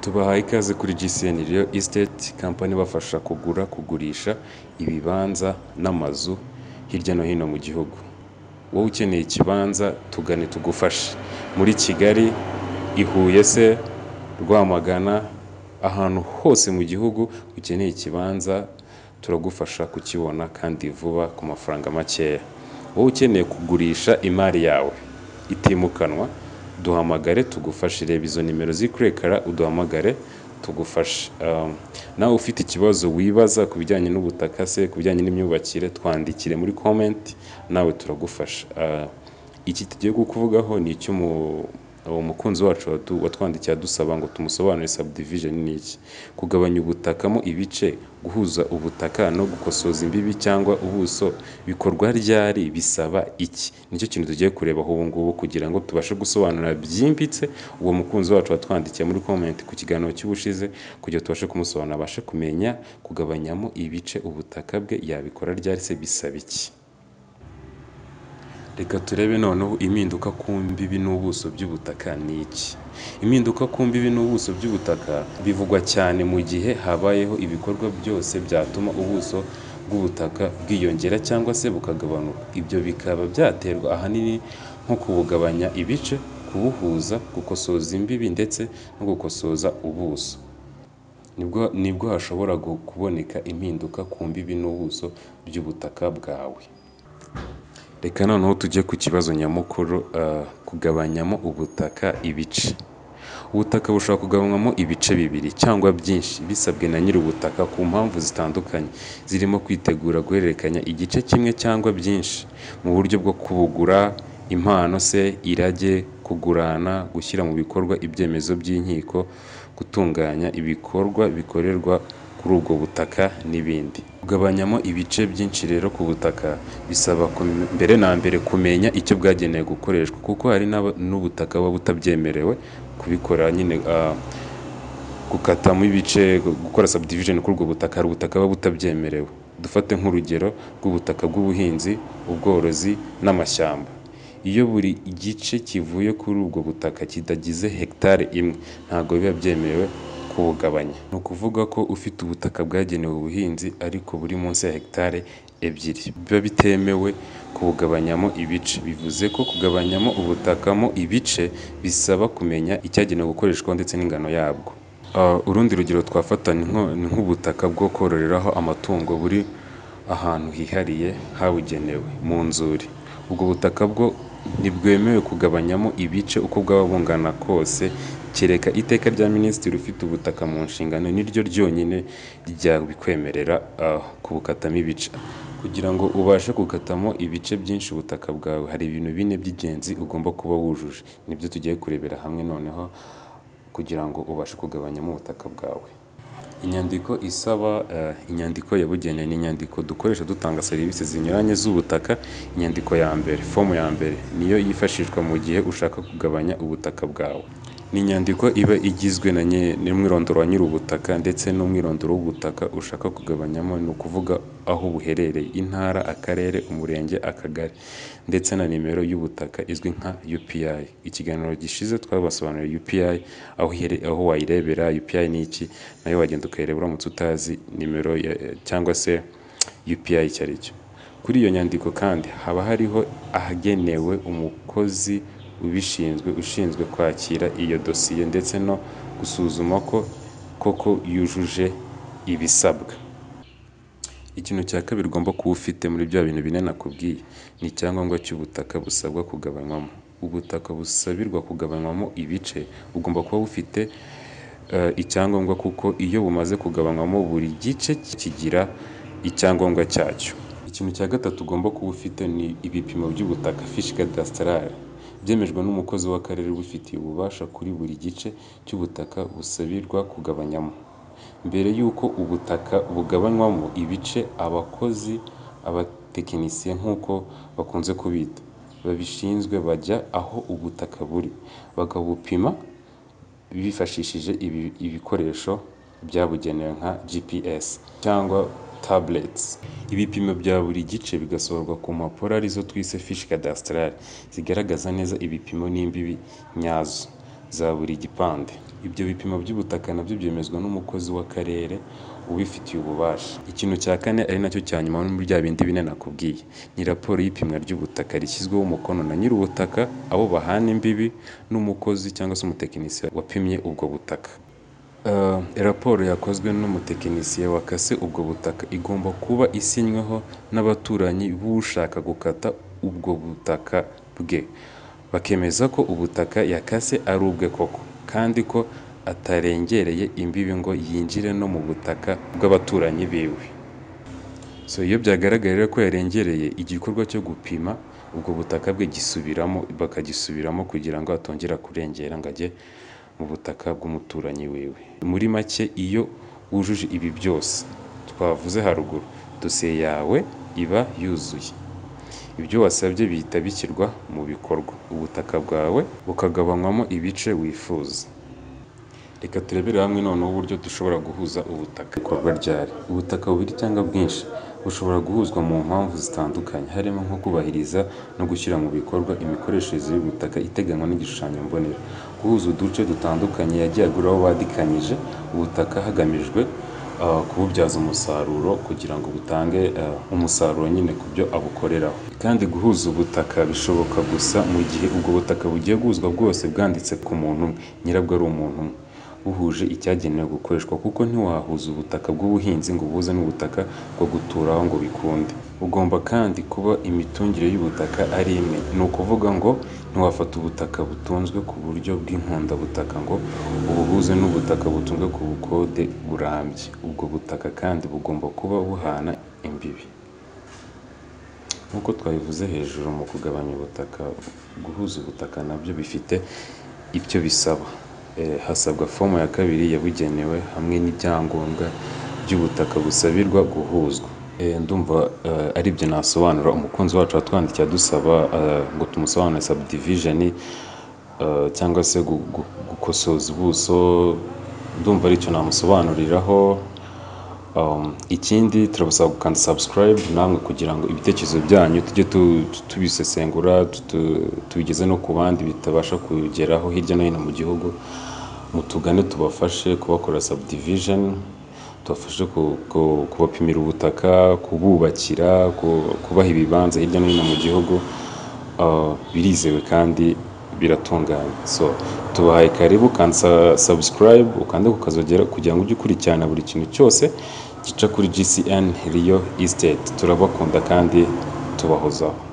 Tubahaye ikaze kuri GCN Real Estate Company bafasha kugura, kugurisha ibibanza n'amazu hirya no hino mu gihugu. Wowe ukeneye ikibanza tugane tugufashe. Muri Kigali, i Huye se, Rwamagana, ahantu hose mu gihugu ukeneye ikibanza turagufasha kukibona kandi vuba ku mafaranga makeya. Wowe ukeneye kugurisha imari yawe itimukanwa, duhamagare tugufashe. Reba izo nimero ziri kuri ekara uduhamagare tugufashe. Nawe ufite ikibazo wibaza ku bijyanye n'ubutaka se, ku bijyanye n'imyubakire, twandikire muri comment nawe turagufasha. Iki tugiye kukuvugaho ni umukunzi wacu watwandikiye adusaba ngo tumusobanurire subdivision ni iki. Kugabanya ubutaka mo ibice, guhuza ubutaka no gukosoza imbibi cyangwa ubuso bikorwa ryari, bisaba iki? Nicyo kintu tugiye kurebaho ubu ngubu kugira ngo tubashe gusobanura byimbitse uwo mukunzi wacu watwandikiye muri comment ku kiganiro cy'ubushize, kugira tubashe kumusobanurira abashe kumenya kugabanyamo ibice ubutaka bwe yabikora ryari se, bisaba iki. Reka turebe noneho impinduka ku mbibi n'ubuso by'ubutaka ni iki. Impinduka ku mbibi n'ubuso by'ubutaka bivugwa cyane mu gihe habayeho ibikorwa byose byatuma ubuso bw'ubutaka bwiyongera cyangwa se bukagabanuka. Ibyo bikaba byaterwa ahanini nko kubugabanya ibice, kubuhuza, gukosoza imbibi ndetse no gukosoza ubuso. Nibwo hashobora kuboneka impinduka ku mbibi n'ubuso by'ubutaka bwawe. Reka noneho tujye ku kibazo nyamukuru, kugabanyamo ubutaka ibice. Ubutaka bushobora kugabanywamo ibice bibiri cyangwa byinshi bisabwe na nyiri ubutaka ku mpamvu zitandukanye, zirimo kwitegura guhererekanya igice kimwe cyangwa byinshi mu buryo bwo kubugura, impano se, irage, kugurana, gushyira mu bikorwa ibyemezo by'inkiko, gutunganya ibikorwa bikorerwa kuri ubwo butaka n'ibindi. Kugabanyamo ibice byinshi rero ku butaka bisaba mbere na mbere kumenya icyo bwagenewe gukoreshwa, kuko hari n'ubutaka buba butabyemerewe kubikora nyine, gukatamo ibice, gukora subdivision kuri ubwo butaka. Hari ubutaka buba butabyemerewe. Dufate nk'urugero rw'ubutaka bw'ubuhinzi, ubworozi n'amashyamba. Iyo buri gice kivuye kuri ubwo butaka kidagize hegitari imwe, ntabwo biba byemewe kubugabanya. Ni ukuvuga ko ufite ubutaka bwagenewe ubuhinzi ariko buri munsi ya hegitari ebyiri, biba bitemewe kubugabanyamo ibice. Bivuze ko kugabanyamo ubutaka mo ibice bisaba kumenya icyagenewe gukoreshwa ndetse n'ingano yabwo. Urundi rugero twafata ni nk'ubutaka bwo kororeraho amatungo buri ahantu hihariye habugenewe mu nzuri. Ubwo butaka bwo ntibwemewe kugabanyamo ibice uko bwaba bungana kose, kereka iteka rya minisitiri ufite ubutaka mu nshingano niryo ryonyine ryabikwemerera kubukatamo ibice. Kugira ngo ubashe gukatamo ibice byinshi ubutaka bwawe, hari ibintu bine by'ingenzi ugomba kuba wujuje. Nibyo tugiye kurebera hamwe noneho kugira ngo ubashe kugabanyamo ubutaka bwawe. Inyandiko isaba, inyandiko yabugenewe ni inyandiko dukoresha dutanga serivisi zinyuranye z'ubutaka. Inyandiko ya mbere, fomu ya mbere, niyo yifashishwa mu gihe ushaka kugabanya ubutaka bwawe. Ni inyandiko iba igizwe n'umwirondoro wa nyiri ubutaka ndetse n'umwirondoro w'ubutaka ushaka kugabanyamo, ni ukuvuga aho buherereye, intara, akarere, umurenge, akagari, ndetse na nimero y'ubutaka izwi nka UPI. Ikiganiro gishize twabasobanuriye UPI, aho wayirebera. UPI ni iki nayo wagenda ukayireba uramutse utazi nimero cyangwa se UPI icyo ari cyo. Kuri iyo nyandiko kandi haba hariho ahagenewe umukozi ubishinzwe, ushinzwe kwakira iyo dosiye ndetse no gusuzuma ko koko yujuje ibisabwa. Ikintu cya kabiri ugomba kuba ufite muri bya bintu bine nakubwiye ni icyangombwa cy'ubutaka busabwa kugabanywamo. Ubutaka busabirwa kugabanywamo ibice ugomba kuba bufite icyangombwa, kuko iyo bumaze kugabanywamo buri gice kigira icyangombwa cyacyo. Ikintu cya gatatu ugomba kuba ufite ni ibipimo by'ubutaka, fiche cadastrale, byemejwe n'umukozi w'akarere ubifitiye ububasha kuri buri gice cy'ubutaka busabirwa kugabanyamo. Mbere y'uko ubutaka bugabanywamo ibice, abakozi, abatekinisiye nk'uko bakunze kubita, babishinzwe bajya aho ubutaka buri, bakabupima bifashishije ibikoresho byabugenewe nka GPS cyangwa tablets. Ibipimo bya buri gice bigasohorwa ku mpapuro arizo twise fiche cadastrale, zigaragaza neza ibipimo n'imbibi nyazo. za buri gipande. Ibyo bipimo by'ubutaka nabyo byemezwa n'umukozi w'akarere ubifitiye ububasha. Ikintu cya kane ari nacyo cya nyuma muri bya bindi bine nakubwiye, ni raporo y'ipimwa ry'ubutaka rishyizweho umukono na nyir'ubutaka, abo bahana imbibi n'umukozi cyangwa se umutekinisiye wapimye ubwo butaka. Raporo yakozwe n'umutekinisiye wakase ubwo butaka igomba kuba isinyweho n'abaturanyi b'ushaka gukata ubwo butaka bwe, bakemeza ko ubutaka yakase ari ubwe koko kandi ko atarengereye imbibi ngo yinjire no mu butaka bw'abaturanyi biwe. Iyo byagaragaye ko yarengereye, igikorwa cyo gupima ubwo butaka bwe bakagisubiramo kugira ngo atongera kurengera ngo ajye mu butaka bw'umuturanyi wiwe. Muri make, iyo wujuje ibi byose twavuze haruguru, dosiye yawe iba yuzuye. Ibyo wasabye bihita bishyirwa mu bikorwa, ubutaka bwawe bukagabanywamo ibice wifuza. Reka turebere hamwe noneho uburyo dushobora guhuza ubutaka. Bikorwa ryari? Ubutaka bubiri cyangwa bwinshi bushobora guhuzwa mu mpamvu zitandukanye, harimo nko kubahiriza no gushyira mu bikorwa imikoreshereze y'ubutaka iteganywa n'igishushanyo mbonera. Guhuza uduce dutandukanye yagiye aguraho badikanyije ubutaka hagamijwe kububyaza umusaruro kugira ngo butange umusaruro nyine ku byo abukoreraho. Kandi guhuza ubutaka bishoboka gusa mu gihe ubwo butaka bugiye guhuzwa bwose bwanditse ku muntu umwe, nyirabwo ari umuntu umwe, buhuje icyagenewe gukoreshwa, kuko ntiwahuza ubutaka bw'ubuhinzi ngo ubuhuze n'ubutaka bwo guturaho ngo bikunde. Ugomba kandi kuba imitungire y'ubutaka ari imwe, ni ukuvuga ngo ntiwafata ubutaka butunzwe ku buryo bw'inkundabutaka ngo ubuhuze n'ubutaka butunzwe ku bukode burambye. Ubwo butaka kandi bugomba kuba buhana imbibi. Nk'uko twabivuze hejuru, mu kugabanya ubutaka, guhuza ubutaka nabyo bifite ibyo bisaba. Hasabwa fomu ya kabiri yabugenewe hamwe n'ibyangombwa by'ubutaka busabirwa guhuzwa. Ndumva ari byo nasobanura. Umukunzi wacu watwandikiye adusaba ngo tumusobanurire subdivision cyangwa se gukosoza ubuso, ndumva aricyo namusobanuriraho. Ikindi turabasaba gukanda subscribe namwe kugira ngo ibitekerezo byanyu tujye tubisesengura, tubigeze no ku bandi bitabasha kugeraho hirya no hino mu gihugu. Mutugane tubafashe kubakora subdivision, tubafashe kubapimira ubutaka, kububakira, kubaha ibibanza hirya no hino mu gihugu. Birizewe kandi biratunganye. Tubahaye karibu, kanda subscribe, ukande kukazogera kugira ngo ujye ukurikirana buri kintu cyose gica kuri GCN Real Estate. Turabakunda kandi tubahozaho.